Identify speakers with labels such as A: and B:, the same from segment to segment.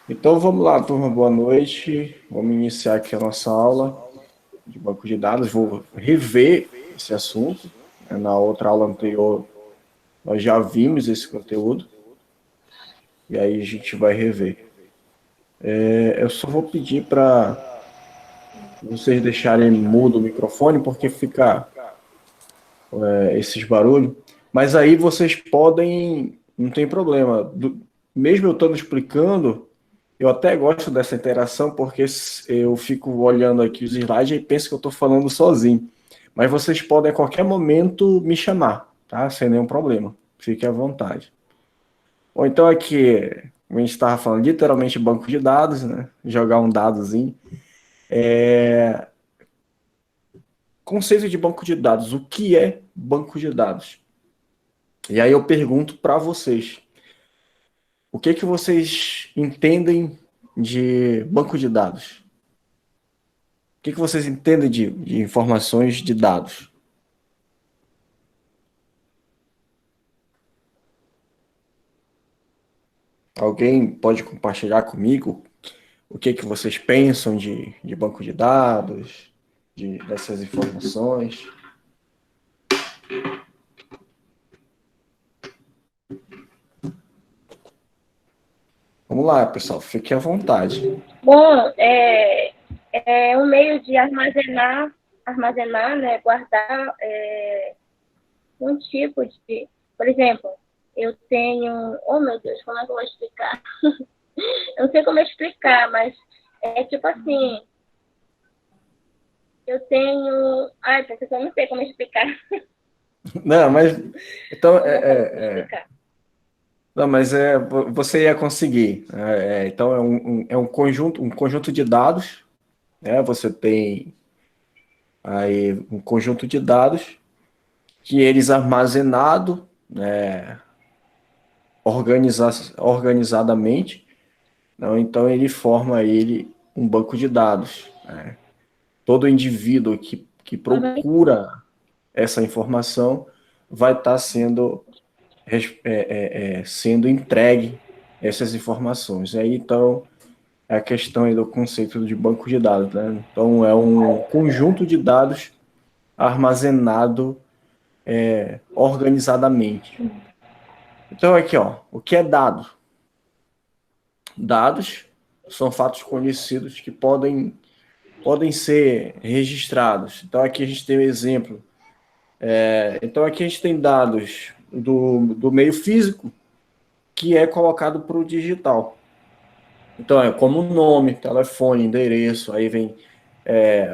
A: Então vamos lá, turma, boa noite. Vamos iniciar aqui a nossa aula de banco de dados. Vou rever esse assunto. Na outra aula anterior, nós já vimos esse conteúdo. E aí a gente vai rever. Eu só vou pedir para vocês deixarem mudo o microfone, porque fica esses barulhos. Mas aí vocês podem, não tem problema. Mesmo eu estando explicando, eu até gosto dessa interação, porque eu fico olhando aqui os slides e penso que eu estou falando sozinho. Mas vocês podem a qualquer momento me chamar, tá? Sem nenhum problema. Fique à vontade. Ou então aqui, a gente estava falando literalmente banco de dados, né? Jogar um dadozinho. Conceito de banco de dados. O que é banco de dados? E aí eu pergunto para vocês. O que vocês entendem de banco de dados? O que vocês entendem de informações de dados? Alguém pode compartilhar comigo o que vocês pensam de banco de dados, dessas informações? Vamos lá, pessoal, fique à vontade.
B: Bom, é um meio de armazenar, né, guardar um tipo de... Por exemplo, eu tenho... Oh, meu Deus, como é que eu vou explicar? Eu não sei como explicar, mas é tipo assim... Eu tenho... Ai, professor, eu não sei como explicar.
A: Não, mas... Então, não, mas você ia conseguir. Então, é um conjunto de dados, né? Você tem aí um conjunto de dados que eles armazenados, né, organizadamente, não? Então ele forma um banco de dados. Né? Todo indivíduo que procura essa informação vai estar sendo entregue essas informações. Aí então é a questão aí do conceito de banco de dados. Né? Então é um conjunto de dados armazenado organizadamente. Então aqui, ó, o que é dado? Dados são fatos conhecidos que podem ser registrados. Então aqui a gente tem um exemplo. Então aqui a gente tem dados do meio físico que é colocado para o digital. Então é como nome, telefone, endereço, aí vem,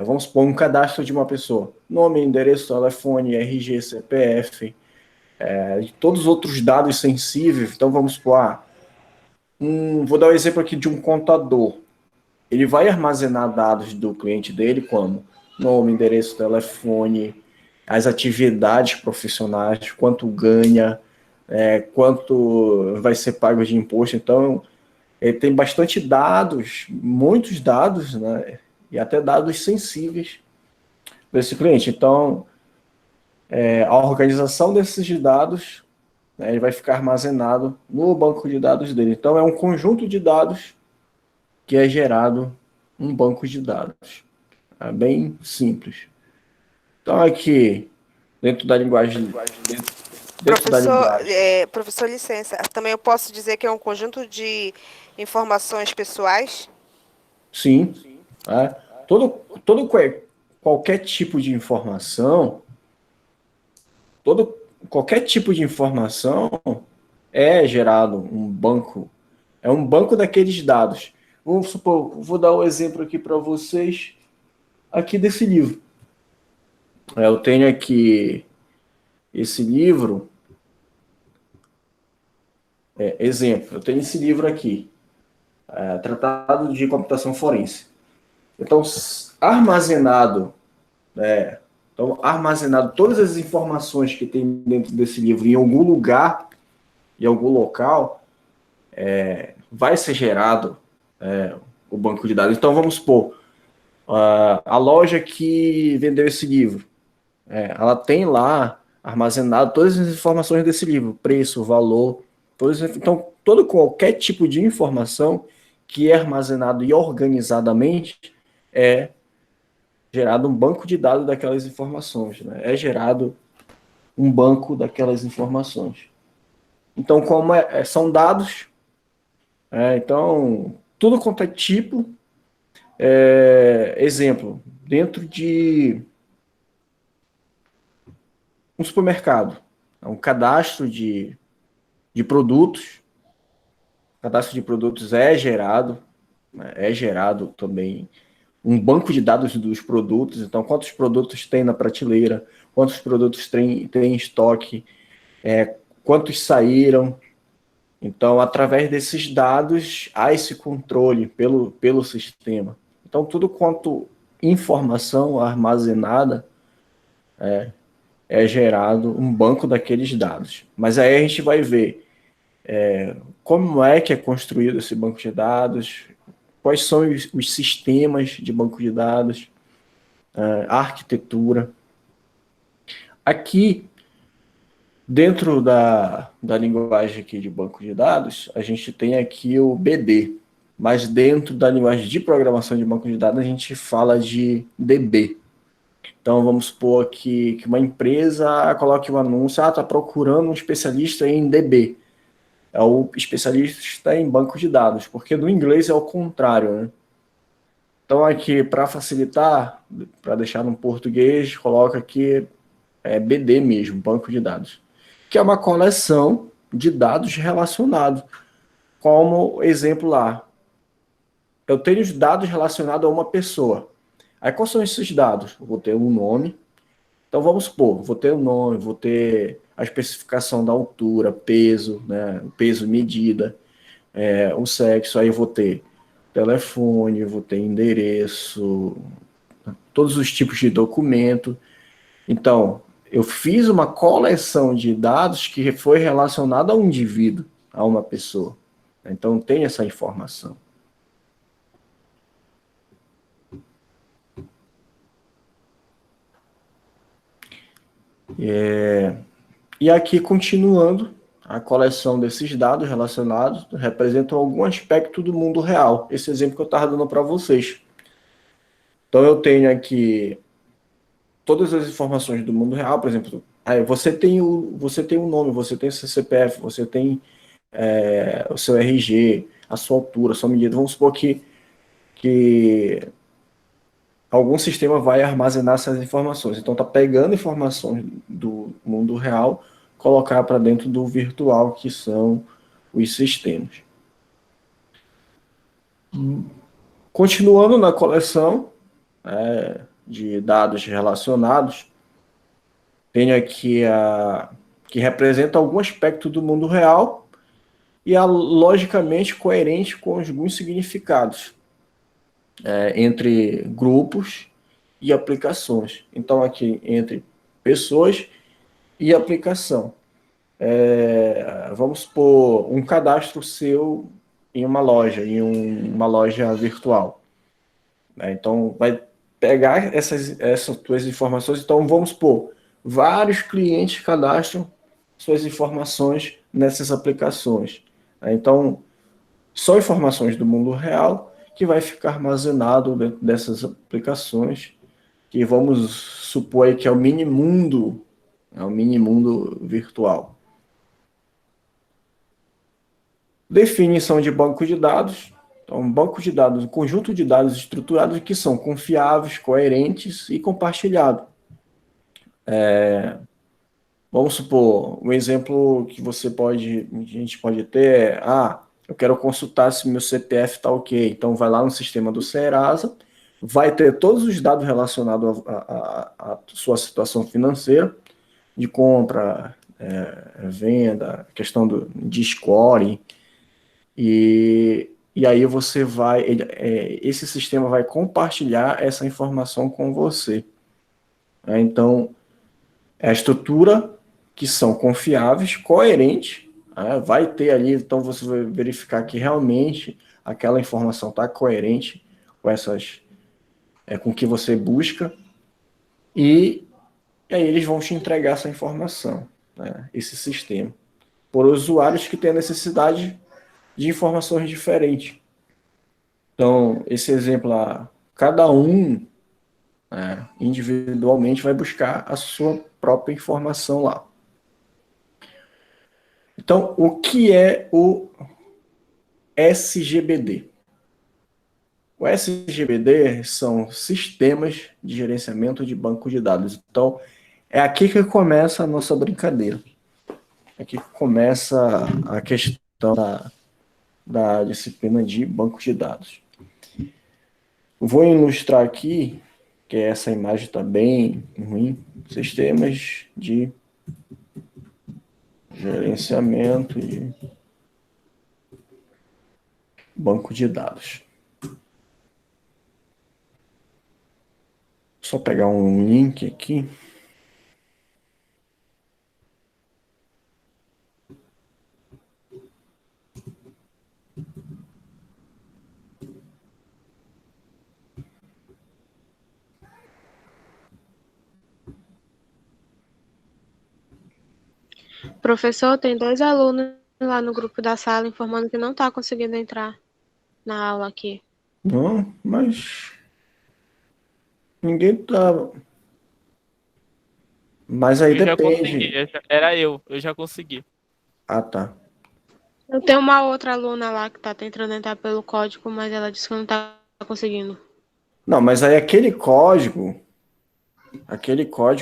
A: vamos supor, um cadastro de uma pessoa. Nome, endereço, telefone, RG, CPF, e todos os outros dados sensíveis. Então vamos supor, vou dar um exemplo aqui de um contador. Ele vai armazenar dados do cliente dele como nome, endereço, telefone, as atividades profissionais, quanto ganha, quanto vai ser pago de imposto. Então, ele tem bastante dados, muitos dados, né? E até dados sensíveis desse cliente. Então, a organização desses dados, né, ele vai ficar armazenado no banco de dados dele. Então, é um conjunto de dados que é gerado um banco de dados. É bem simples. Então, aqui, dentro da linguagem. Dentro da
C: Professor,
A: linguagem.
C: professor, licença. Também eu posso dizer que é um conjunto de informações pessoais?
A: Sim. Né? Qualquer tipo de informação, qualquer tipo de informação é gerado um banco. É um banco daqueles dados. Vamos supor, vou dar um exemplo aqui para vocês, aqui desse livro. Eu tenho aqui esse livro. Exemplo, eu tenho esse livro aqui, Tratado de Computação Forense. Então, armazenado todas as informações que tem dentro desse livro em algum lugar, em algum local, vai ser gerado o banco de dados. Então, vamos supor, a loja que vendeu esse livro, ela tem lá armazenado todas as informações desse livro, preço, valor, Por exemplo, então, qualquer tipo de informação que é armazenado e organizadamente é gerado um banco de dados daquelas informações, né? É gerado um banco daquelas informações. Então, como são dados, então, tudo quanto é tipo, exemplo, dentro de um supermercado, um de produtos, cadastro de produtos é gerado, né? É gerado também um banco de dados dos produtos, então quantos produtos tem na prateleira, quantos produtos tem em estoque, quantos saíram. Então, através desses dados, há esse controle pelo sistema. Então, tudo quanto informação armazenada é gerado um banco daqueles dados. Mas aí a gente vai ver como é que é construído esse banco de dados, quais são os sistemas de banco de dados, a arquitetura. Aqui, dentro da linguagem aqui de banco de dados, a gente tem aqui o BD, mas dentro da linguagem de programação de banco de dados, a gente fala de DB. Então, vamos supor que uma empresa coloque um anúncio, está procurando um especialista em DB. É o especialista em banco de dados, porque no inglês é o contrário, né? Então, aqui, para facilitar, para deixar no português, coloca aqui BD mesmo, banco de dados, que é uma coleção de dados relacionados, como exemplo lá. Eu tenho os dados relacionados a uma pessoa. Aí, quais são esses dados? Eu vou ter um nome. Então, vamos supor, vou ter o nome, vou ter a especificação da altura, peso, né, peso, medida, o sexo, aí eu vou ter telefone, vou ter endereço, todos os tipos de documento. Então, eu fiz uma coleção de dados que foi relacionada a um indivíduo, a uma pessoa. Então, tem essa informação. E aqui, continuando, a coleção desses dados relacionados representam algum aspecto do mundo real. Esse exemplo que eu estava dando para vocês. Então, eu tenho aqui todas as informações do mundo real, por exemplo, aí você tem o nome, você tem o seu CPF, você tem o seu RG, a sua altura, a sua medida. Vamos supor que algum sistema vai armazenar essas informações. Então, está pegando informações do mundo real, colocar para dentro do virtual, que são os sistemas. Continuando na coleção de dados relacionados, tenho aqui que representa algum aspecto do mundo real e é logicamente coerente com alguns significados entre grupos e aplicações. Então, aqui, entre pessoas e aplicação. Vamos supor um cadastro seu em uma loja, uma loja virtual. Então, vai pegar essas tuas informações. Então, vamos supor, vários clientes cadastram suas informações nessas aplicações. Então, são informações do mundo real que vai ficar armazenado dentro dessas aplicações, que vamos supor aí que é o mini-mundo virtual. Definição de banco de dados. Então, um banco de dados, um conjunto de dados estruturados que são confiáveis, coerentes e compartilhados. Vamos supor, um exemplo que a gente pode ter eu quero consultar se meu CPF está ok. Então, vai lá no sistema do Serasa, vai ter todos os dados relacionados à sua situação financeira, de compra, venda, questão de score, e aí esse sistema vai compartilhar essa informação com você. Então, a estrutura que são confiáveis, coerentes, vai ter ali, então você vai verificar que realmente aquela informação está coerente com o que você busca, e aí eles vão te entregar essa informação, esse sistema. por usuários que têm a necessidade de informações diferentes. Então, esse exemplo, cada um individualmente vai buscar a sua própria informação lá. Então, o que é o SGBD? O SGBD são sistemas de gerenciamento de banco de dados. Então, é aqui que começa a nossa brincadeira. É aqui que começa a questão da disciplina de banco de dados. Eu vou ilustrar aqui, que essa imagem está bem ruim, sistemas de gerenciamento de banco de dados. Só pegar um link aqui.
D: Professor, tem 2 alunos lá no grupo da sala informando que não está conseguindo entrar na aula aqui.
A: Não, mas ninguém tá. Mas aí
E: Eu já consegui,
A: depende.
E: era eu já consegui.
A: Ah, tá.
D: Eu tenho uma outra aluna lá que está tentando entrar pelo código, mas ela disse que não está conseguindo.
A: Não, mas aí aquele código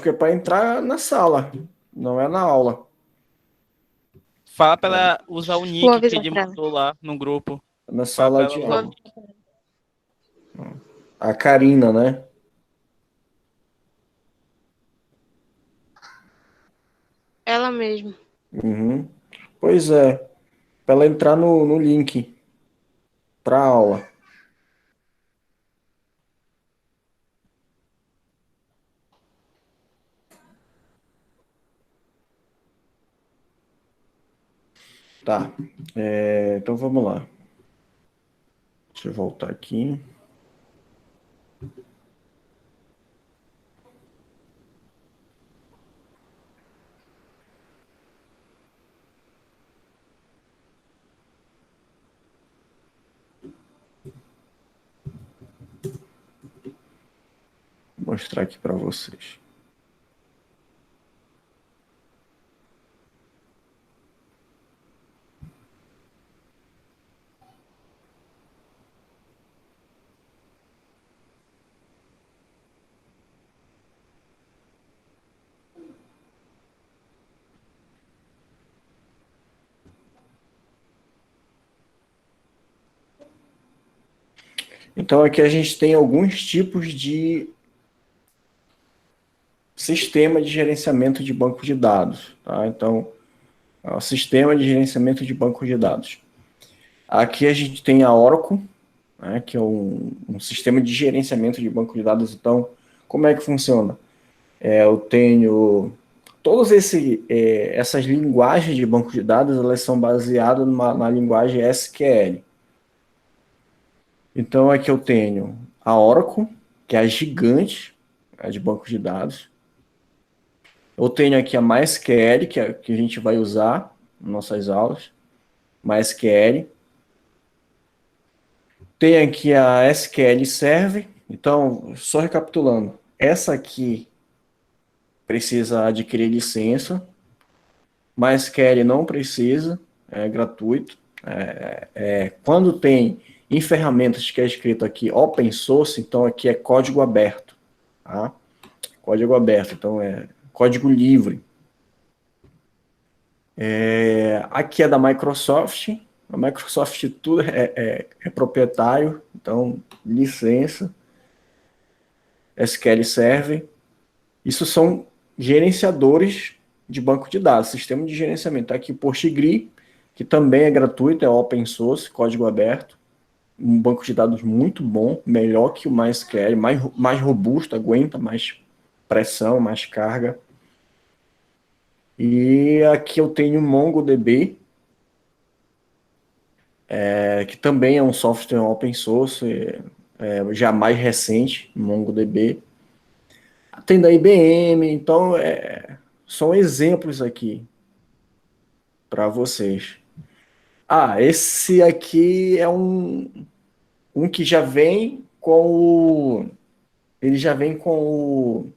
A: é para entrar na sala, não é na aula.
E: Fala pra ela usar o
D: Vou
E: nick que
D: avisar
E: ele
D: pra ela.
E: mandou lá no grupo.
A: Na
E: Fala pra
A: sala
E: ela
A: de
E: lá.
A: aula. A Karina, né?
D: Ela mesma.
A: Uhum. Pois é, para ela entrar no link para aula. Tá. Então vamos lá. Deixa eu voltar aqui. Vou mostrar aqui para vocês. Então aqui a gente tem alguns tipos de sistema de gerenciamento de banco de dados. Tá? Então, o sistema de gerenciamento de banco de dados. Aqui a gente tem a Oracle, né, que é um sistema de gerenciamento de banco de dados. Então, como é que funciona? Eu tenho todas essas linguagens de banco de dados, elas são baseadas na linguagem SQL. Então, aqui eu tenho a Oracle, que é a gigante de banco de dados. Eu tenho aqui a MySQL, que é que a gente vai usar nas nossas aulas. MySQL. Tem aqui a SQL Server. Então, só recapitulando. Essa aqui precisa adquirir licença. MySQL não precisa, é gratuito. Quando tem em ferramentas que é escrito aqui Open Source, então aqui é código aberto. Tá? Código aberto, então é código livre. Aqui é da Microsoft. A Microsoft tudo é proprietário, então licença. SQL Server. Isso são gerenciadores de banco de dados, sistema de gerenciamento. Aqui Postgre, que também é gratuito, é open source, código aberto. Um banco de dados muito bom, melhor que o MySQL, mais robusto, aguenta mais pressão, mais carga. E aqui eu tenho o MongoDB, que também é um software open source, já mais recente, MongoDB. Tem da IBM, então são exemplos aqui. para vocês. Esse aqui é um que já vem ele já vem com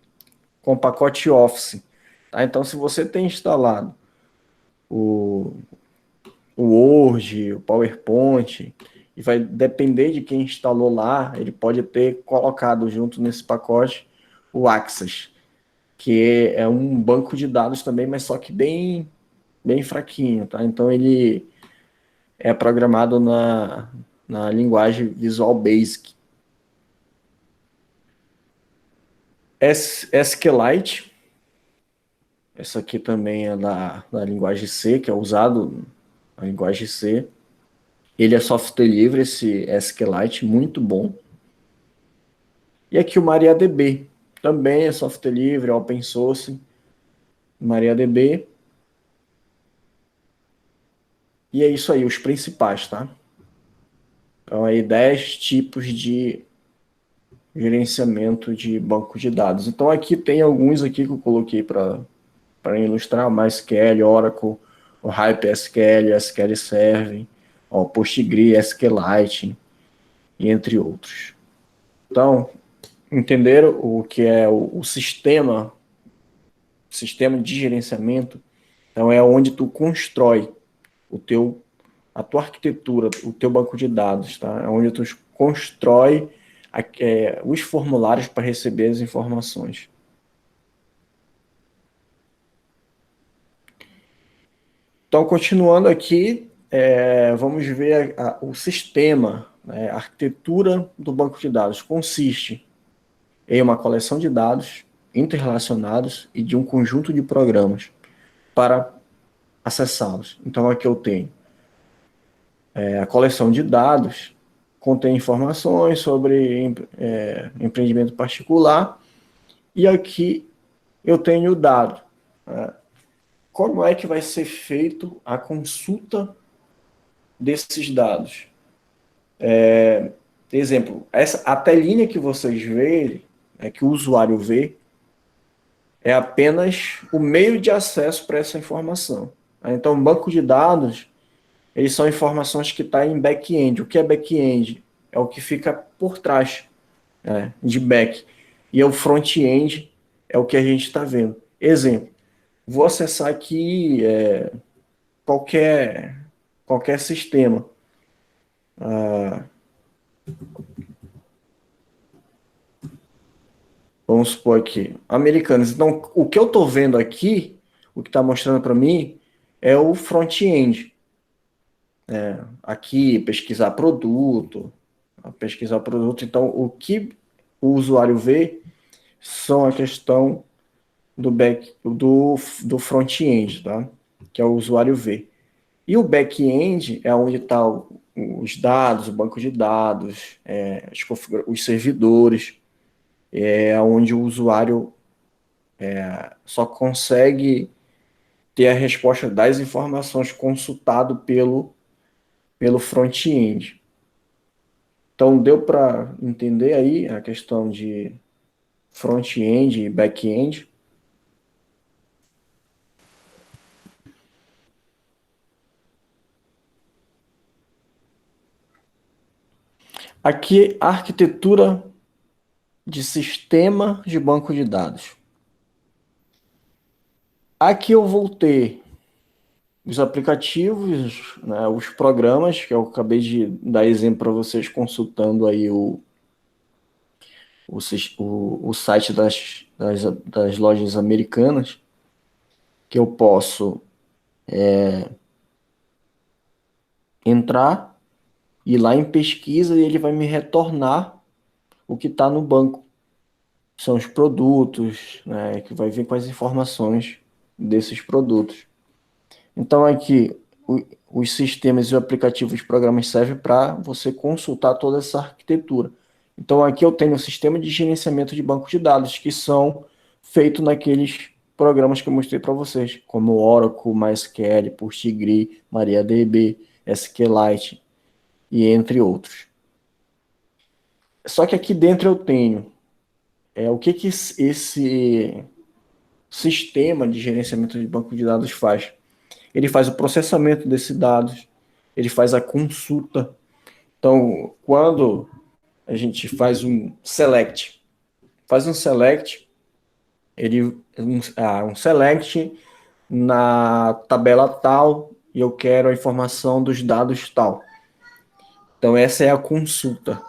A: o pacote Office, tá? Então, se você tem instalado o, o Word, o PowerPoint, e vai depender de quem instalou lá, ele pode ter colocado junto nesse pacote o Access, que é um banco de dados também, mas só que bem fraquinho, tá? Então ele é programado na linguagem Visual Basic. SQLite, essa aqui também é da linguagem C, que é usado na linguagem C. Ele é software livre, esse SQLite, muito bom. E aqui o MariaDB, também é software livre, é open source. MariaDB. E é isso aí, os principais, tá? Então aí 10 tipos de gerenciamento de banco de dados. Então aqui tem alguns aqui que eu coloquei para ilustrar, MySQL, Oracle, o HyperSQL, SQL Server, o Postgre, SQLite, e entre outros. Então, entenderam o que é o sistema de gerenciamento? Então é onde tu constrói a tua arquitetura, o teu banco de dados, tá? É onde tu constrói os formulários para receber as informações. Então, continuando aqui, vamos ver o sistema, né? A arquitetura do banco de dados consiste em uma coleção de dados interrelacionados e de um conjunto de programas para acessá-los. Então, aqui eu tenho a coleção de dados, contém informações sobre empreendimento particular, e aqui eu tenho o dado. Né? Como é que vai ser feito a consulta desses dados? Exemplo, a telinha que vocês veem, que o usuário vê, é apenas o meio de acesso para essa informação. Então, o banco de dados, eles são informações que estão em back-end. O que é back-end? É o que fica por trás de back. E o front-end é o que a gente está vendo. Exemplo, vou acessar aqui qualquer sistema. Vamos supor aqui, Americanas. Então, o que eu estou vendo aqui, o que está mostrando para mim, é o front-end. Aqui, pesquisar produto. Então, o que o usuário vê são a questão do front-end, tá? Que é o usuário vê. E o back-end é onde está os dados, o banco de dados, os servidores, é onde o usuário só consegue ter a resposta das informações consultado pelo front-end. Então, deu para entender aí a questão de front-end e back-end? Aqui, a arquitetura de sistema de banco de dados. Aqui eu vou ter os aplicativos, né, os programas, que eu acabei de dar exemplo para vocês consultando aí o site das lojas americanas, que eu posso entrar, ir lá em pesquisa e ele vai me retornar o que está no banco. São os produtos, né, que vai vir com as informações desses produtos. Então aqui, os sistemas e os aplicativos de programas servem para você consultar toda essa arquitetura. Então aqui eu tenho o sistema de gerenciamento de banco de dados, que são feitos naqueles programas que eu mostrei para vocês, como Oracle, MySQL, Postgre, MariaDB, SQLite e entre outros. Só que aqui dentro eu tenho o que esse sistema de gerenciamento de banco de dados faz. ele faz o processamento desses dados, ele faz a consulta. Então, quando a gente faz um select, um select na tabela tal, e eu quero a informação dos dados tal. Então, essa é a consulta.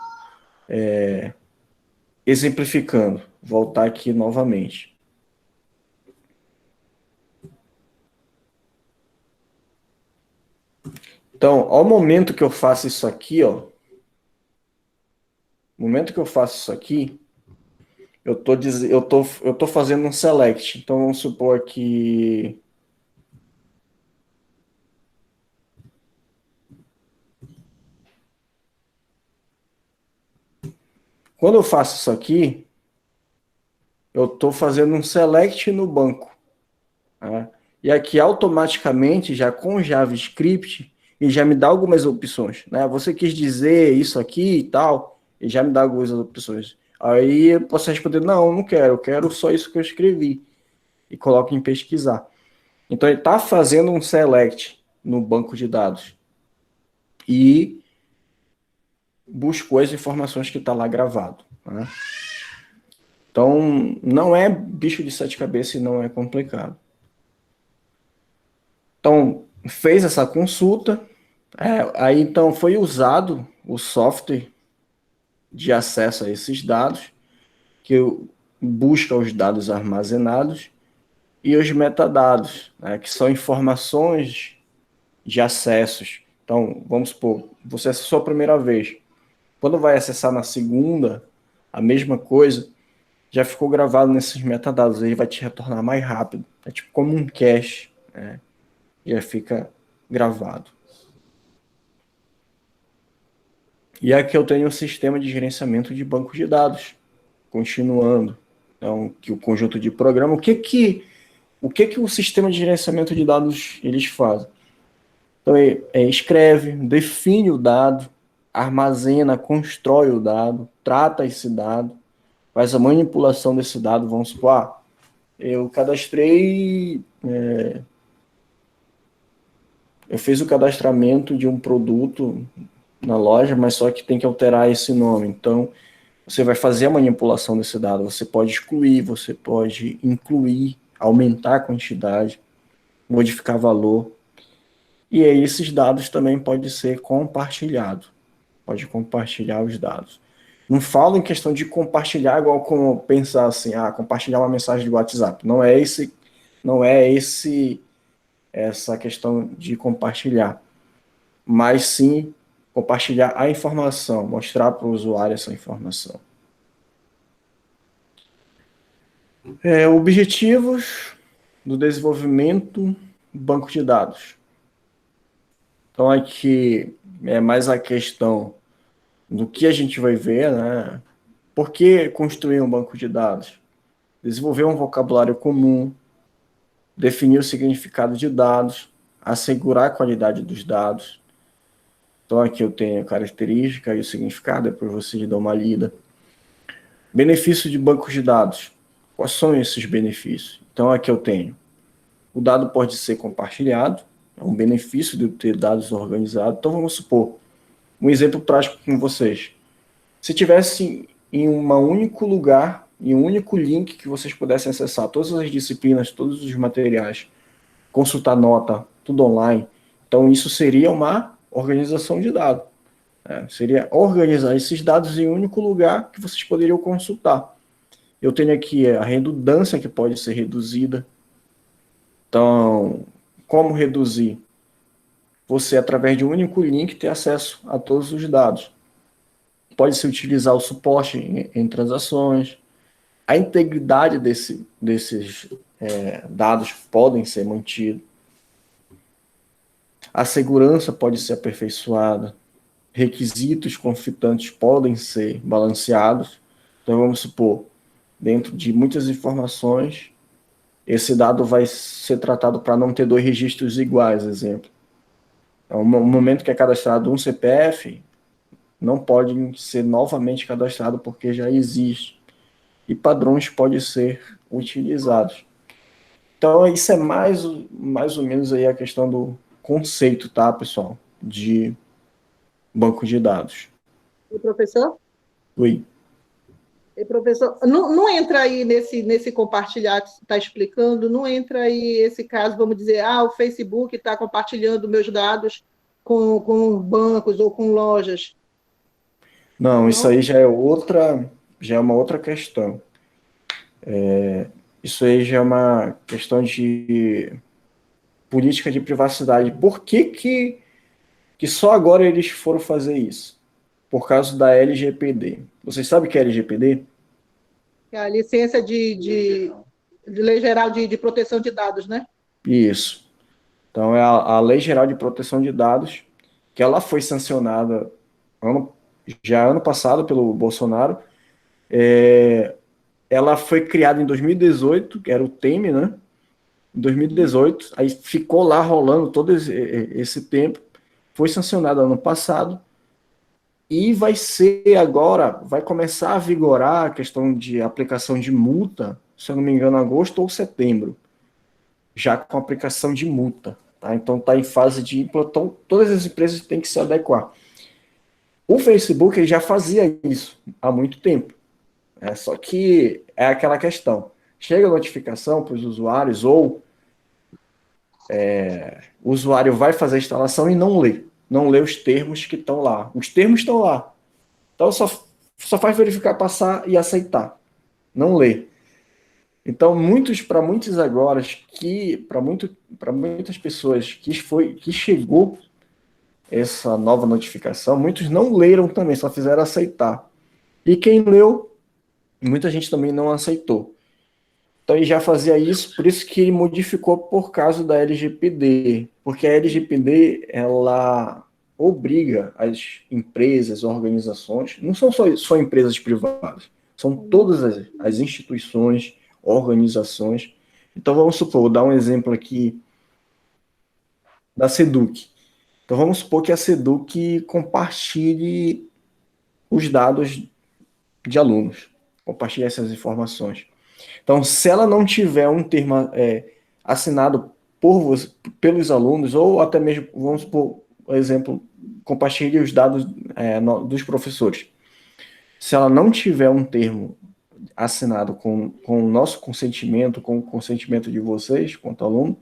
A: Exemplificando, voltar aqui novamente. Então, ao momento que eu faço isso aqui, ó, no momento que eu faço isso aqui, eu tô fazendo um select. Então, vamos supor que quando eu faço isso aqui, eu estou fazendo um select no banco. Tá? E aqui, automaticamente, já com JavaScript, ele já me dá algumas opções. Né? Você quis dizer isso aqui e tal, ele já me dá algumas opções. Aí eu posso responder, não, não quero, eu quero só isso que eu escrevi. E coloco em pesquisar. Então, ele está fazendo um select no banco de dados. E buscou as informações que está lá gravado. Né? Então, não é bicho de sete cabeças e não é complicado. Então, fez essa consulta, aí então foi usado o software de acesso a esses dados, que busca os dados armazenados, e os metadados, né, que são informações de acessos. Então, vamos supor, você acessou a primeira vez. Quando vai acessar na segunda, a mesma coisa, já ficou gravado nesses metadados, ele vai te retornar mais rápido. É tipo como um cache, né? Já fica gravado. E aqui eu tenho o sistema de gerenciamento de banco de dados, continuando. Então, que o conjunto de programa, o que o sistema de gerenciamento de dados eles fazem? Então, escreve, define o dado, armazena, constrói o dado, trata esse dado, faz a manipulação desse dado. Vamos supor, eu cadastrei, eu fiz o cadastramento de um produto na loja, mas só que tem que alterar esse nome. Então, você vai fazer a manipulação desse dado. Você pode excluir, você pode incluir, aumentar a quantidade, modificar valor. E aí esses dados também podem ser compartilhados. Pode compartilhar os dados. Não falo em questão de compartilhar igual como pensar assim, compartilhar uma mensagem de WhatsApp. Não é essa questão de compartilhar. Mas sim compartilhar a informação, mostrar para o usuário essa informação. Objetivos do desenvolvimento do banco de dados. Então, aqui é mais a questão do que a gente vai ver, né? Por que construir um banco de dados? Desenvolver um vocabulário comum, definir o significado de dados, assegurar a qualidade dos dados. Então, aqui eu tenho a característica e o significado, depois vocês dão uma lida. Benefício de bancos de dados. Quais são esses benefícios? Então, aqui eu tenho. O dado pode ser compartilhado, é um benefício de ter dados organizados. Então, vamos supor, um exemplo prático com vocês. Se tivesse em um único lugar, em um único link que vocês pudessem acessar todas as disciplinas, todos os materiais, consultar nota, tudo online, então isso seria uma organização de dados. Seria organizar esses dados em um único lugar que vocês poderiam consultar. Eu tenho aqui a redundância que pode ser reduzida. Então, como reduzir? Você, através de um único link, ter acesso a todos os dados. Pode-se utilizar o suporte em transações. A integridade desses dados podem ser mantidos. A segurança pode ser aperfeiçoada. Requisitos conflitantes podem ser balanceados. Então, vamos supor, dentro de muitas informações, esse dado vai ser tratado para não ter dois registros iguais, exemplo. No momento que é cadastrado um CPF, não pode ser novamente cadastrado porque já existe. E padrões podem ser utilizados. Então, isso é mais ou menos aí a questão do conceito, tá, pessoal? De banco de dados.
F: E professor?
A: Oi.
F: E professor, não entra aí nesse compartilhar que você está explicando, não entra aí esse caso, vamos dizer, o Facebook está compartilhando meus dados com bancos ou com lojas.
A: Não, isso aí já é uma outra questão. Isso aí já é uma questão de política de privacidade. Por que só agora eles foram fazer isso? Por causa da LGPD. Vocês sabem o que é LGPD?
F: É a licença de Lei Geral de Proteção de Dados, né?
A: Isso. Então, é a Lei Geral de Proteção de Dados, que ela foi sancionada ano passado pelo Bolsonaro. Ela foi criada em 2018, que era o TEME, né? Em 2018, aí ficou lá rolando todo esse tempo, foi sancionada ano passado, e vai ser agora, vai começar a vigorar a questão de aplicação de multa, se eu não me engano, agosto ou setembro, já com aplicação de multa. Tá? Então está em fase de implantação, todas as empresas têm que se adequar. O Facebook ele já fazia isso há muito tempo. Só que é aquela questão. Chega a notificação para os usuários ou o usuário vai fazer a instalação e não lê. Não lê os termos que estão lá. Os termos estão lá. Então só faz verificar, passar e aceitar. Não lê. Então, para muitos agora, para muitas pessoas que chegou essa nova notificação, muitos não leram também, só fizeram aceitar. E quem leu, muita gente também não aceitou. Então ele já fazia isso, por isso que ele modificou por causa da LGPD, porque a LGPD ela obriga as empresas, organizações, não são só empresas privadas, são todas as instituições, organizações. Então vamos supor, vou dar um exemplo aqui da Seduc. Então vamos supor que a Seduc compartilhe os dados de alunos, compartilhe essas informações. Então, se ela não tiver um termo assinado pelos alunos, ou até mesmo, vamos por exemplo, compartilhe os dados dos professores. Se ela não tiver um termo assinado com o nosso consentimento, com o consentimento de vocês, quanto aluno,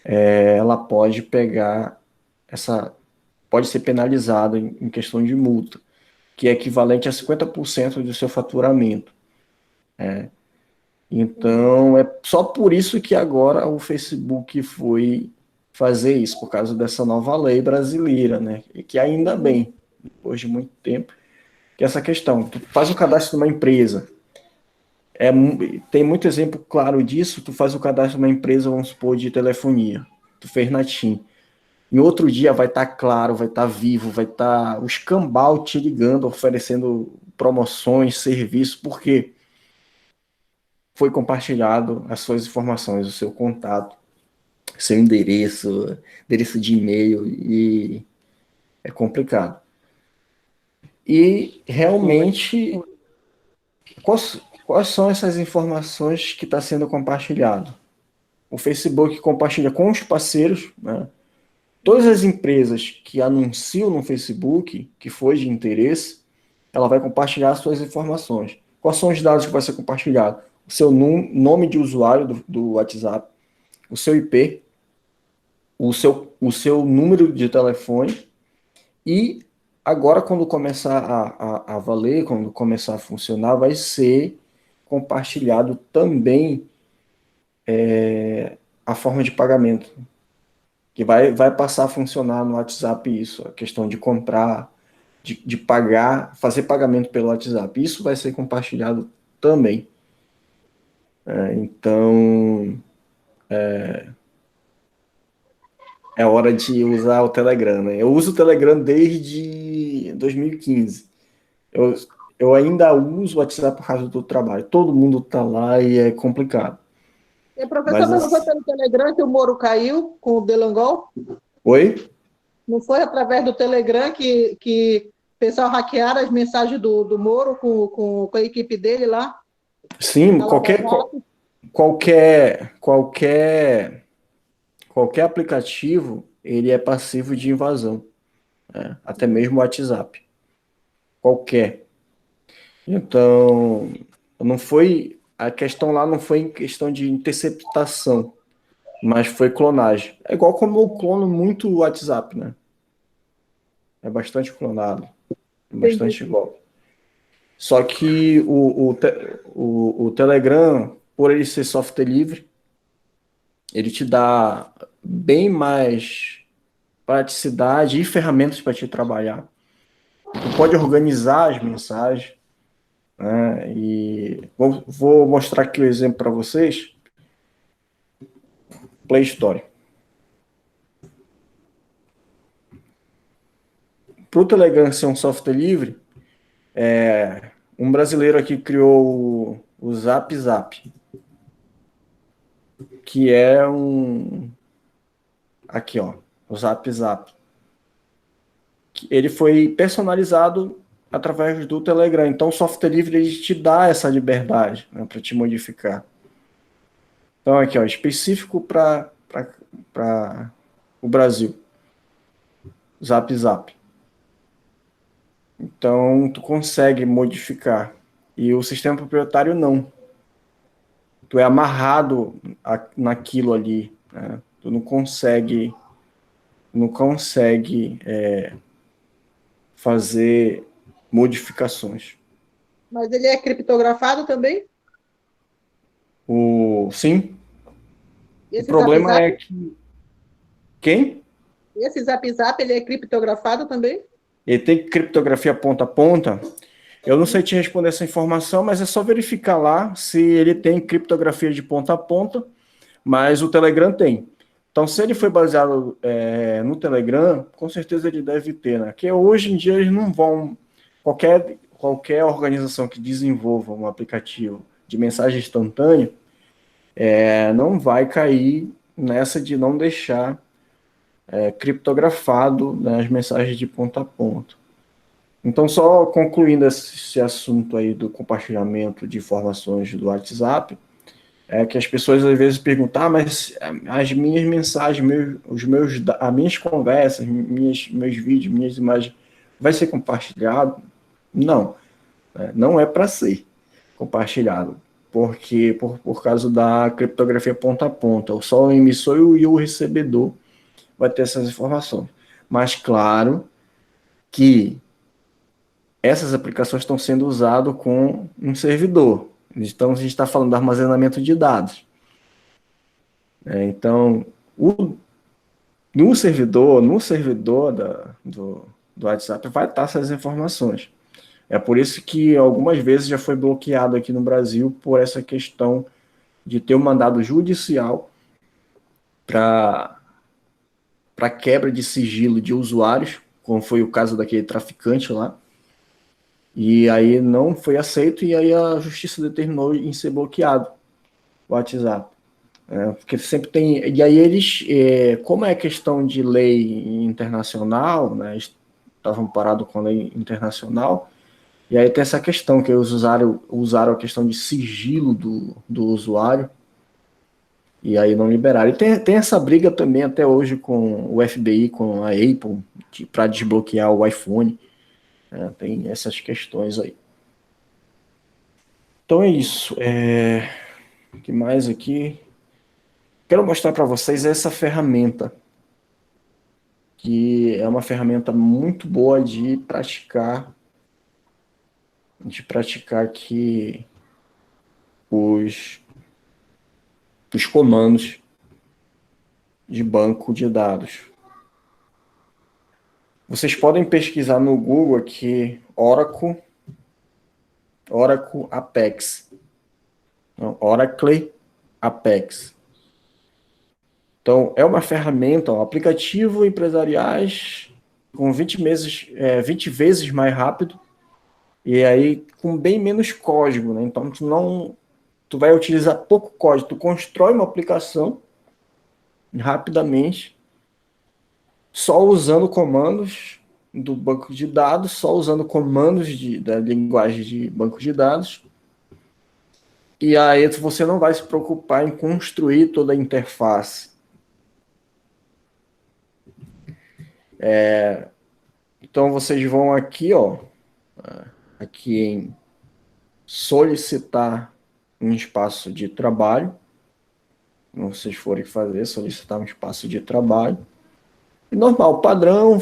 A: ela pode pode ser penalizada em questão de multa, que é equivalente a 50% do seu faturamento. Então, é só por isso que agora o Facebook foi fazer isso, por causa dessa nova lei brasileira, né? E que ainda bem, depois de muito tempo, que essa questão, tu faz o cadastro de uma empresa, tem muito exemplo claro disso, tu faz o cadastro de uma empresa, vamos supor, de telefonia, tu fez na TIM, em outro dia vai estar claro, vai estar vivo, vai estar o escambau te ligando, oferecendo promoções, serviços, por quê? Foi compartilhado as suas informações, o seu contato, seu endereço de e-mail, e é complicado. E realmente, quais são essas informações que está sendo compartilhado? O Facebook compartilha com os parceiros, né? Todas as empresas que anunciam no Facebook, que foi de interesse, ela vai compartilhar as suas informações. Quais são os dados que vai ser compartilhado? O seu nome de usuário do WhatsApp, o seu IP, o seu número de telefone, e agora, quando começar a valer, quando começar a funcionar, vai ser compartilhado também a forma de pagamento, que vai passar a funcionar no WhatsApp isso, a questão de comprar, de pagar, fazer pagamento pelo WhatsApp. Isso vai ser compartilhado também. Então, é hora de usar o Telegram, né? Eu uso o Telegram desde 2015. Eu ainda uso o WhatsApp por causa do trabalho. Todo mundo tá lá e é complicado.
F: E professor, mas não foi pelo Telegram que o Moro caiu com o Delangol?
A: Oi?
F: Não foi através do Telegram que o pessoal hackearam as mensagens do Moro com a equipe dele lá?
A: Sim, qualquer aplicativo, ele é passivo de invasão, né? Até mesmo o WhatsApp. Qualquer. Então, a questão lá não foi em questão de interceptação, mas foi clonagem. É igual como eu clono muito o WhatsApp, né? É bastante clonado, é bastante igual. Só que o Telegram, por ele ser software livre, ele te dá bem mais praticidade e ferramentas para te trabalhar. Tu pode organizar as mensagens, né? E vou mostrar aqui o exemplo para vocês. Play Store. Para o Telegram ser um software livre, um brasileiro aqui criou o Zap Zap, que é aqui, ó, o Zap Zap. Ele foi personalizado através do Telegram. Então, o software livre ele te dá essa liberdade, né, para te modificar. Então, aqui, ó, específico para o Brasil. Zap Zap. Então, tu consegue modificar. E o sistema proprietário não. Tu é amarrado naquilo ali, né? Tu não consegue fazer modificações.
F: Mas ele é criptografado também?
A: Sim.
F: E
A: O problema é que... Quem?
F: Esse Zap Zap, ele é criptografado também?
A: Ele tem criptografia ponta a ponta. Eu não sei te responder essa informação, mas é só verificar lá se ele tem criptografia de ponta a ponta, mas o Telegram tem. Então, se ele foi baseado no Telegram, com certeza ele deve ter, né? Porque hoje em dia eles não vão... Qualquer organização que desenvolva um aplicativo de mensagem instantânea não vai cair nessa de não deixar criptografado, né, as mensagens de ponta a ponta. Então, só concluindo esse assunto aí do compartilhamento de informações do WhatsApp, é que as pessoas às vezes perguntam, mas as minhas mensagens, as minhas conversas, meus vídeos, minhas imagens, vai ser compartilhado? Não, não é para ser compartilhado, porque por causa da criptografia ponta a ponta, só o emissor e o recebedor vai ter essas informações. Mas claro que essas aplicações estão sendo usadas com um servidor. Então, a gente está falando do armazenamento de dados. Então, no servidor do WhatsApp vai estar essas informações. É por isso que algumas vezes já foi bloqueado aqui no Brasil por essa questão de ter um mandado judicial para quebra de sigilo de usuários, como foi o caso daquele traficante lá. E aí não foi aceito, e aí a justiça determinou em ser bloqueado o WhatsApp. Porque sempre tem... E aí eles, como é questão de lei internacional, né, estavam parados com a lei internacional, e aí tem essa questão que eles usaram a questão de sigilo do usuário, e aí não liberaram. E tem essa briga também até hoje com o FBI, com a Apple, para desbloquear o iPhone. Tem essas questões aí. Então é isso. O que mais aqui? Quero mostrar para vocês essa ferramenta, que é uma ferramenta muito boa de praticar aqui os comandos de banco de dados. Vocês podem pesquisar no Google aqui Oracle Apex. Não, Oracle Apex. Então, é uma ferramenta, um aplicativo empresariais com 20 vezes mais rápido e aí com bem menos código, né? Então, tu vai utilizar pouco código, tu constrói uma aplicação rapidamente, só usando comandos do banco de dados, só usando comandos da linguagem de banco de dados, E aí você não vai se preocupar em construir toda a interface. Então vocês vão aqui, ó, aqui em solicitar um espaço de trabalho. Quando vocês forem fazer, solicitar um espaço de trabalho. E normal, padrão,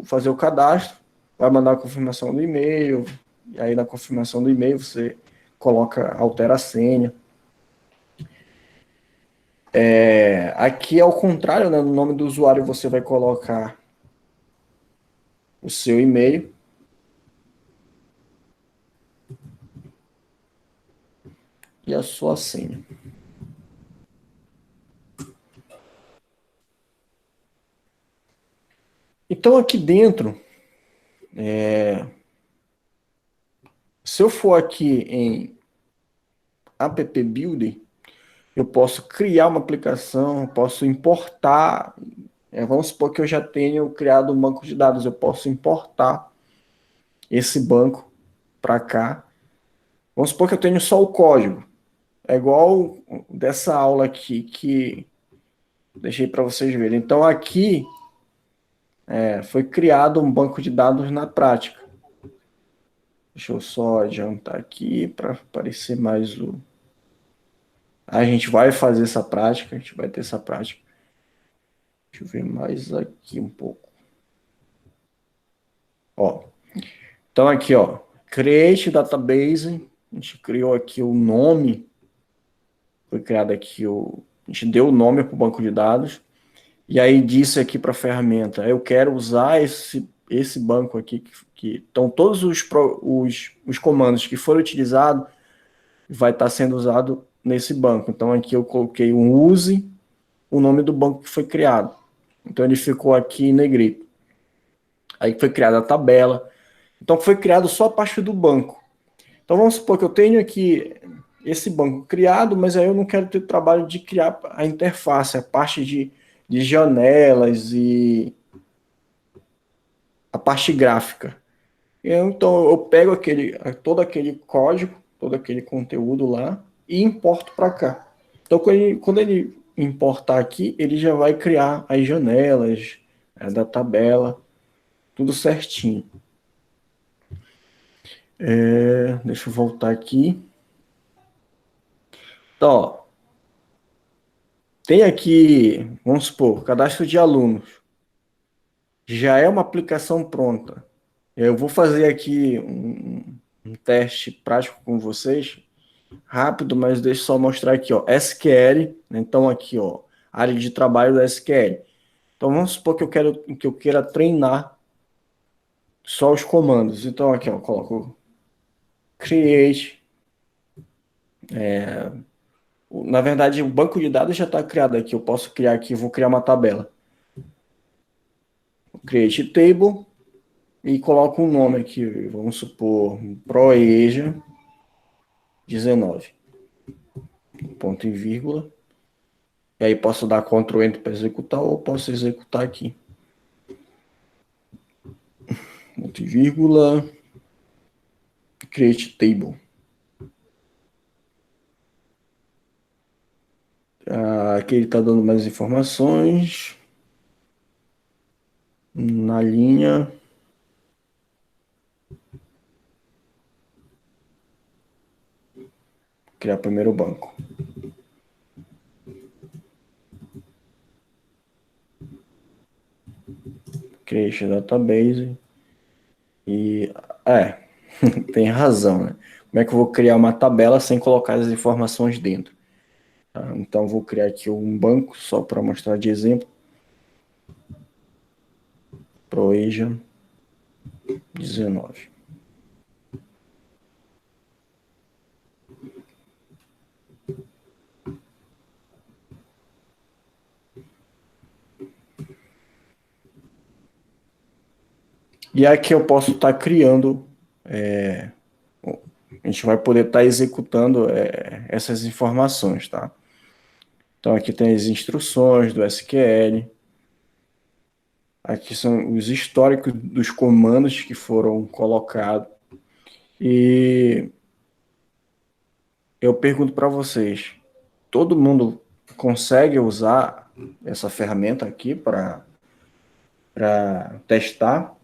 A: fazer o cadastro, vai mandar a confirmação do e-mail, e aí na confirmação do e-mail você altera a senha. Aqui é o contrário, né? No nome do usuário você vai colocar o seu e-mail. E a sua senha. Então aqui dentro, se eu for aqui em App Builder, eu posso criar uma aplicação, posso importar. Vamos supor que eu já tenho criado um banco de dados, eu posso importar esse banco para cá. Vamos supor que eu tenho só o código. É igual dessa aula aqui que deixei para vocês verem. Então aqui foi criado um banco de dados na prática. Deixa eu só adiantar aqui para aparecer mais o... A gente vai fazer essa prática, a gente vai ter essa prática. Deixa eu ver mais aqui um pouco. Ó, então aqui, ó, Create Database, a gente criou aqui o nome, foi criado aqui a gente deu o nome para o banco de dados, e aí disse aqui para a ferramenta, eu quero usar esse banco aqui, então todos os comandos que foram utilizados vai estar sendo usado nesse banco. Então aqui eu coloquei um use, o nome do banco que foi criado. Então ele ficou aqui em negrito. Aí foi criada a tabela. Então foi criado só a parte do banco. Então vamos supor que eu tenho aqui esse banco criado, mas aí eu não quero ter o trabalho de criar a interface, a parte de janelas e a parte gráfica. Então eu pego todo aquele código, todo aquele conteúdo lá e importo para cá. Então quando ele importar aqui, ele já vai criar as janelas da tabela, tudo certinho. Deixa eu voltar aqui. Então, ó, tem aqui, vamos supor, cadastro de alunos. Já é uma aplicação pronta. Eu vou fazer aqui um teste prático com vocês, rápido, mas deixa eu só mostrar aqui, ó, SQL, né? Então aqui, ó, área de trabalho da SQL. Então vamos supor que eu queira treinar só os comandos. Então aqui, ó, eu coloco create. Na verdade, o banco de dados já está criado aqui. Eu posso criar aqui, vou criar uma tabela. Create table e coloco um nome aqui, vamos supor, ProEja 19. Ponto e vírgula. E aí posso dar Ctrl Enter para executar ou posso executar aqui. Ponto e vírgula. Create table. Aqui ele está dando mais informações. Na linha. Criar primeiro banco. Create database. E tem razão, né? Como é que eu vou criar uma tabela sem colocar as informações dentro? Tá? Então vou criar aqui um banco só para mostrar de exemplo. ProEja 19. E aqui eu posso estar criando, a gente vai poder estar executando essas informações, tá? Então aqui tem as instruções do SQL, aqui são os históricos dos comandos que foram colocados, e eu pergunto para vocês, todo mundo consegue usar essa ferramenta aqui para testar?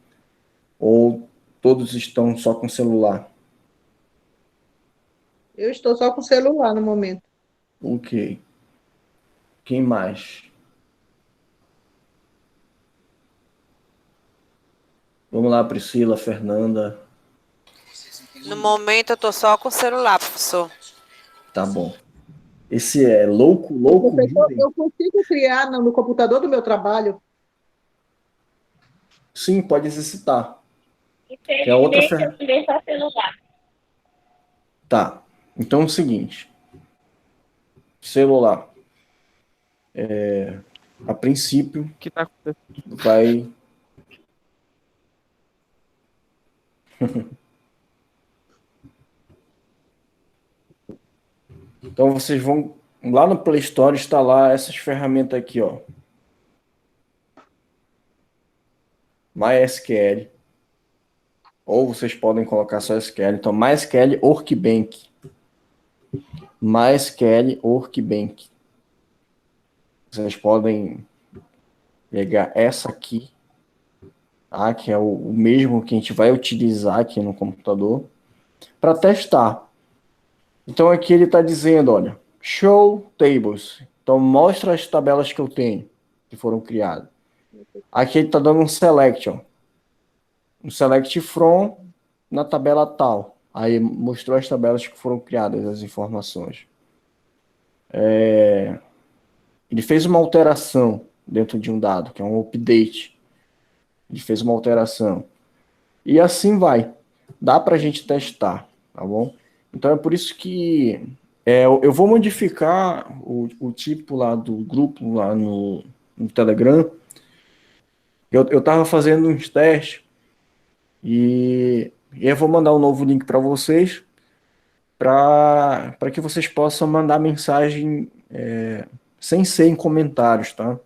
A: Ou todos estão só com celular?
F: Eu estou só com o celular no momento.
A: Ok. Quem mais? Vamos lá, Priscila, Fernanda.
C: No momento eu tô só com o celular, professor.
A: Tá bom. Esse é louco
F: Professor,
A: Reader?
F: eu consigo criar no computador do meu trabalho?
A: Sim, pode exercitar. Que é outra
B: Infelizmente, eu
A: ferramenta.
B: também só celular.
A: Tá. Então é o seguinte. Celular. A princípio,
E: O que tá acontecendo?
A: vai... Então vocês vão lá no Play Store instalar essas ferramentas aqui, ó. MySQL. Ou vocês podem colocar só SQL. Então, MySQL Workbench. MySQL Workbench. Vocês podem pegar essa aqui, tá? Que é o mesmo que a gente vai utilizar aqui no computador, para testar. Então, aqui ele está dizendo, olha, Show Tables. Então, mostra as tabelas que eu tenho, que foram criadas. Aqui ele está dando um select, ó. Um select from na tabela tal. Aí mostrou as tabelas que foram criadas, as informações. Ele fez uma alteração dentro de um dado, que é um update. Ele fez uma alteração. E assim vai. Dá para a gente testar, tá bom? Então é por isso que eu vou modificar o tipo lá do grupo lá no Telegram. Eu estava fazendo uns testes e eu vou mandar um novo link para vocês para que vocês possam mandar mensagem sem ser em comentários, tá?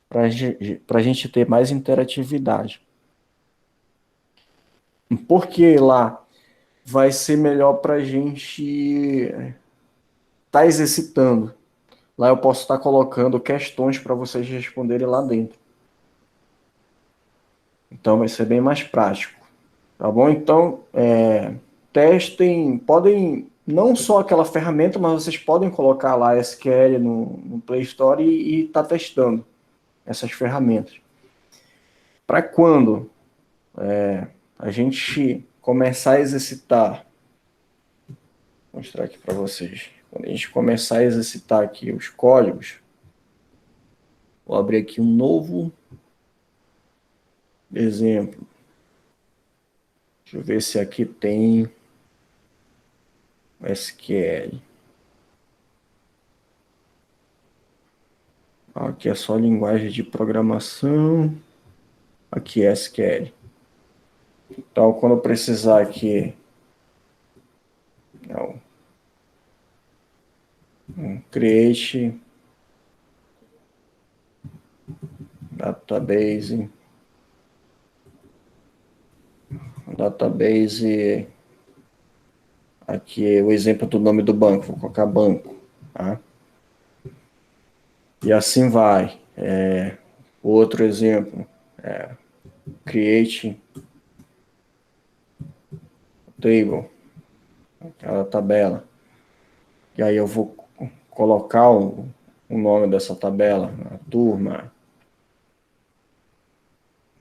A: Para a gente ter mais interatividade. Porque lá vai ser melhor para a gente estar exercitando. Lá eu posso estar colocando questões para vocês responderem lá dentro. Então vai ser bem mais prático. Tá bom? Então, testem, podem, não só aquela ferramenta, mas vocês podem colocar lá SQL no Play Store e tá testando essas ferramentas. Para quando a gente começar a exercitar, vou mostrar aqui para vocês, quando a gente começar a exercitar aqui os códigos, vou abrir aqui um novo exemplo. Deixa eu ver se aqui tem SQL. Aqui é só linguagem de programação. Aqui é SQL. Então, quando eu precisar aqui, create database, aqui é o exemplo do nome do banco, vou colocar banco, tá? E assim vai. Outro exemplo, create table, aquela tabela. E aí eu vou colocar o nome dessa tabela, a turma.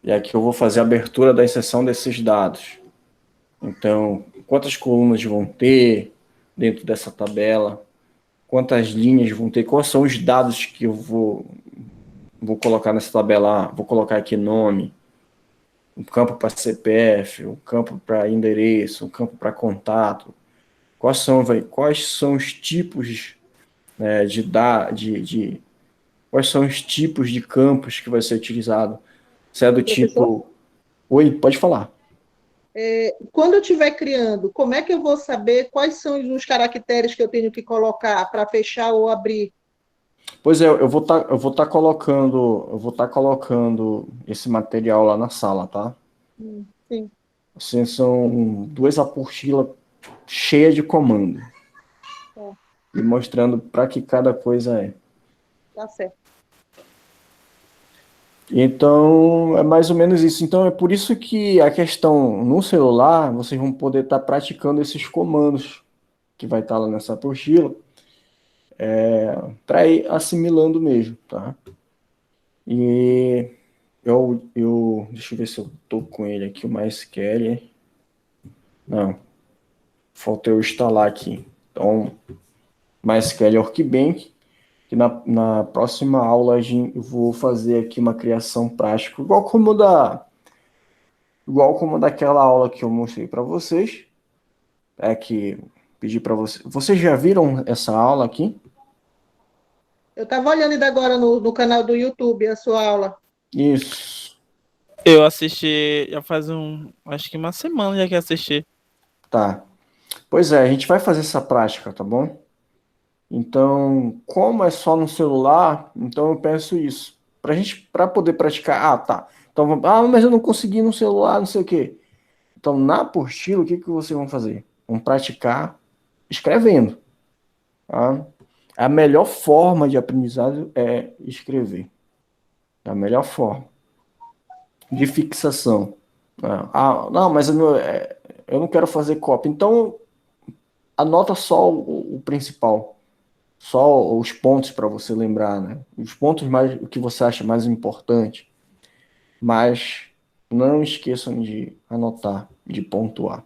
A: E aqui eu vou fazer a abertura da inserção desses dados. Então, quantas colunas vão ter dentro dessa tabela? Quantas linhas vão ter? Quais são os dados que eu vou colocar nessa tabela? Vou colocar aqui nome, um campo para CPF, um campo para endereço, um campo para contato. Quais são os tipos quais são os tipos de campos que vai ser utilizado? Se é do
F: Professor?
A: tipo... Oi, pode falar.
F: Quando eu estiver criando, como é que eu vou saber quais são os caracteres que eu tenho que colocar para fechar ou abrir?
A: Pois é, eu vou tá colocando esse material lá na sala, tá?
F: Sim.
A: Assim, são duas apostilas cheias de comando.
F: Tá
A: e mostrando para que cada coisa é.
F: Tá certo.
A: Então, é mais ou menos isso. Então, é por isso que a questão no celular, vocês vão poder estar praticando esses comandos que vai estar lá nessa apostila, para ir assimilando mesmo, tá? E deixa eu ver se eu tô com ele aqui, o MySQL. Não, falta eu instalar aqui. Então, MySQL Workbench, que na próxima aula eu vou fazer aqui uma criação prática, igual como daquela aula que eu mostrei para vocês, que pedi para vocês. Vocês já viram essa aula aqui?
F: Eu estava olhando ainda agora no canal do YouTube a sua aula.
A: Isso,
E: Eu assisti já faz acho que uma semana já que assisti.
A: tá. Pois é, a gente vai fazer essa prática, tá bom? Então, como é só no celular, então eu peço isso. Para poder praticar, tá. Então, mas eu não consegui no celular, não sei o quê. Então, na apostila, o que que vocês vão fazer? Vão praticar escrevendo, tá? A melhor forma de aprendizado é escrever. É a melhor forma de fixação. Não, mas eu não quero fazer cópia. Então, anota só o principal. Só os pontos para você lembrar, né? Os pontos mais, o que você acha mais importante. Mas não esqueçam de anotar, de pontuar.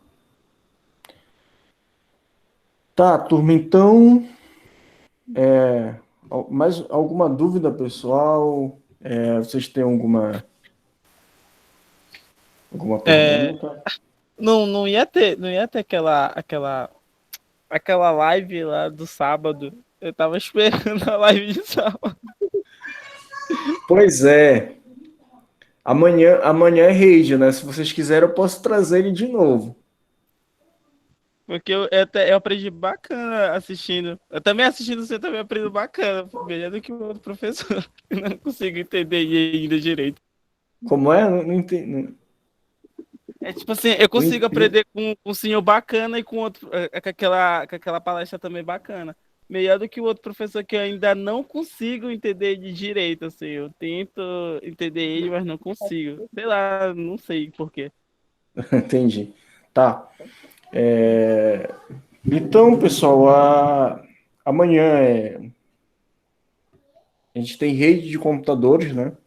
A: Tá, turma, então, mais alguma dúvida, pessoal? Vocês têm alguma
E: É,
A: pergunta?
E: não ia ter aquela live lá do sábado. Eu tava esperando a live de sábado.
A: Pois é. Amanhã é rede, né? Se vocês quiserem, eu posso trazer ele de novo.
E: Porque eu aprendi bacana assistindo. Eu também assistindo você também aprendi bacana. Melhor do que o outro professor. Eu não consigo entender ainda direito.
A: Como é? Não entendi.
E: É tipo assim, eu
A: Não
E: consigo
A: entendi.
E: aprender com um senhor bacana e com outro, com aquela palestra também bacana. Melhor do que o outro professor que eu ainda não consigo entender de direito, assim. Eu tento entender ele, mas não consigo. Sei lá, não sei por quê.
A: Entendi. Tá. Então, pessoal, amanhã a gente tem rede de computadores, né?